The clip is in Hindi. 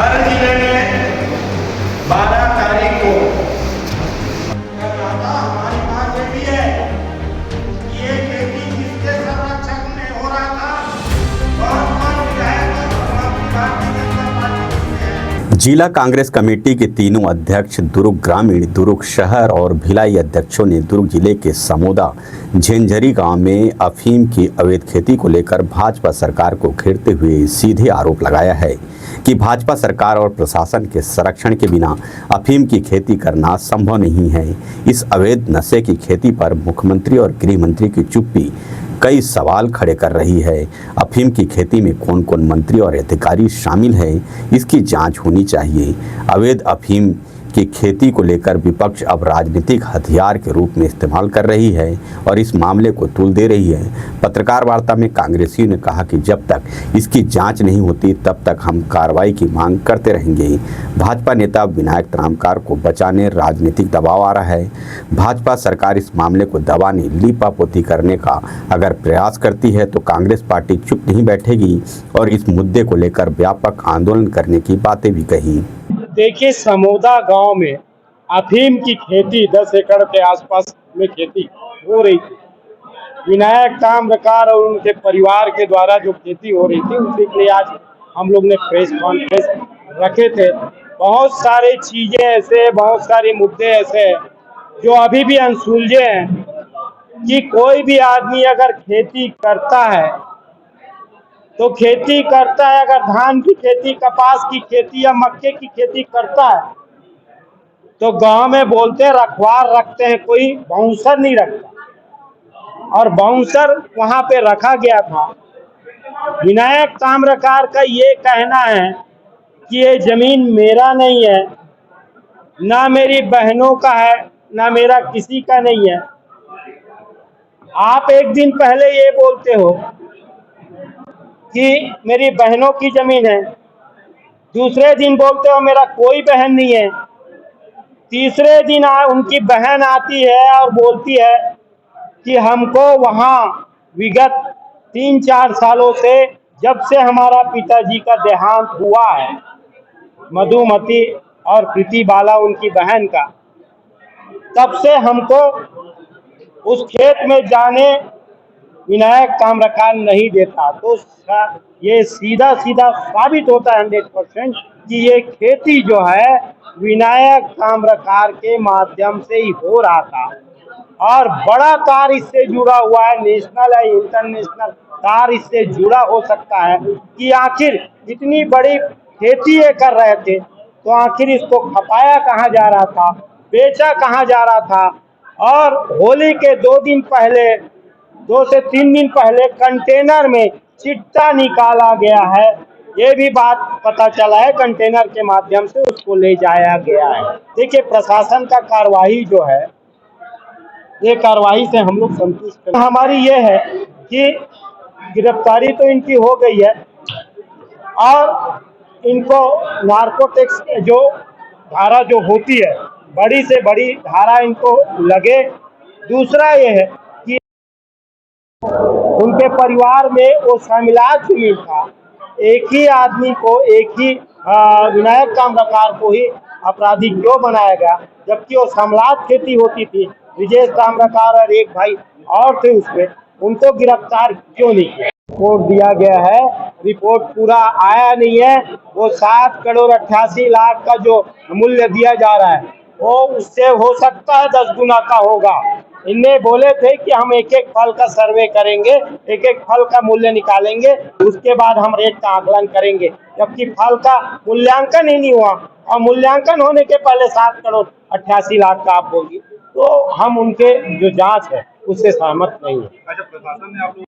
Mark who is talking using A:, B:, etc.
A: हर जिले में 12 तारीख को हमारी बात ये भी है कि ये खेती जिसके संरक्षण में हो रहा था कौन विधायक भारतीय जनता पार्टी में।
B: जिला कांग्रेस कमेटी के तीनों अध्यक्ष दुर्ग ग्रामीण, दुर्ग शहर और भिलाई अध्यक्षों ने दुर्ग जिले के समोदा झेंझरी गांव में अफीम की अवैध खेती को लेकर भाजपा सरकार को घेरते हुए सीधे आरोप लगाया है कि भाजपा सरकार और प्रशासन के संरक्षण के बिना अफीम की खेती करना संभव नहीं है। इस अवैध नशे की खेती पर मुख्यमंत्री और गृह मंत्री की चुप्पी कई सवाल खड़े कर रही है। अफीम की खेती में कौन कौन मंत्री और अधिकारी शामिल है, इसकी जांच होनी चाहिए। अवैध अफीम की खेती को लेकर विपक्ष अब राजनीतिक हथियार के रूप में इस्तेमाल कर रही है और इस मामले को तूल दे रही है। पत्रकार वार्ता में कांग्रेसियों ने कहा कि जब तक इसकी जांच नहीं होती तब तक हम कार्रवाई की मांग करते रहेंगे। भाजपा नेता विनायक त्रामकार को बचाने राजनीतिक दबाव आ रहा है। भाजपा सरकार इस मामले को दबाने, लीपापोती करने का अगर प्रयास करती है तो कांग्रेस पार्टी चुप नहीं बैठेगी और इस मुद्दे को लेकर व्यापक आंदोलन करने की बातें भी कही।
C: देखिए, समोदा गांव में अफीम की खेती 10 एकड़ के आसपास में खेती हो रही थी। विनायक ताम्रकार और उनके परिवार के द्वारा जो खेती हो रही थी उसी के लिए आज हम लोग ने प्रेस कॉन्फ्रेंस रखे थे। बहुत सारे चीजें ऐसे, बहुत सारे मुद्दे ऐसे जो अभी भी अनसुलझे हैं कि कोई भी आदमी अगर खेती करता है तो खेती करता है, अगर धान की खेती, कपास की खेती या मक्के की खेती करता है तो गांव में बोलते हैं रखवार रखते हैं, कोई बाउंसर नहीं रखता। और बाउंसर वहां पे रखा गया था। विनायक ताम्रकार का ये कहना है कि ये जमीन मेरा नहीं है, ना मेरी बहनों का है, ना मेरा किसी का नहीं है। आप एक दिन पहले ये बोलते हो कि मेरी बहनों की जमीन है, दूसरे दिन बोलते हो मेरा कोई बहन नहीं है, तीसरे दिन उनकी बहन आती है और बोलती है कि हमको वहाँ विगत 3-4 सालों से, जब से हमारा पिताजी का देहांत हुआ है, मधुमती और प्रीति बाला उनकी बहन का, तब से हमको उस खेत में जाने विनायक ताम्रकार नहीं देता। तो ये सीधा सीधा साबित होता है 100% कि ये खेती जो है विनायक ताम्रकार के माध्यम से ही हो रहा था। और बड़ा तार इससे जुड़ा हुआ है, नेशनल है, इंटरनेशनल तार इससे जुड़ा हो सकता है कि आखिर इतनी बड़ी खेती ये कर रहे थे तो आखिर इसको खपाया कहाँ जा रहा था, बेचा कहाँ जा रहा था। और होली के 2 से 3 दिन पहले कंटेनर में चिट्टा निकाला गया है, ये भी बात पता चला है। कंटेनर के माध्यम से उसको ले जाया गया है। देखिए, प्रशासन का कार्रवाई जो है, ये कार्रवाई से हम लोग संतुष्ट हैं। हमारी ये है कि गिरफ्तारी तो इनकी हो गई है और इनको नार्कोटिक्स जो धारा जो होती है, बड़ी से बड़ी धारा इनको लगे। दूसरा ये है कि उनके परिवार में वो शामिलात जमीन था, एक ही आदमी को, एक ही विनायक ताम्रकार को ही अपराधी क्यों बनाया गया, जबकि वो शामिलात खेती होती थी। विजय ताम्रकार और एक भाई और थे उसमें, उनको गिरफ्तार क्यों नहीं किया। रिपोर्ट दिया गया है, रिपोर्ट पूरा आया नहीं है। वो 7 करोड़ 88 लाख का जो मूल्य दिया जा रहा है वो उससे हो सकता है 10 गुना का होगा। इनने बोले थे कि हम एक एक फल का सर्वे करेंगे, एक एक फल का मूल्य निकालेंगे, उसके बाद हम रेट का आकलन करेंगे, जबकि फल का मूल्यांकन ही नहीं हुआ। और मूल्यांकन होने के पहले 7 करोड़ 88 लाख का आप बोलिए, तो हम उनके जो जांच है उससे सहमत नहीं है।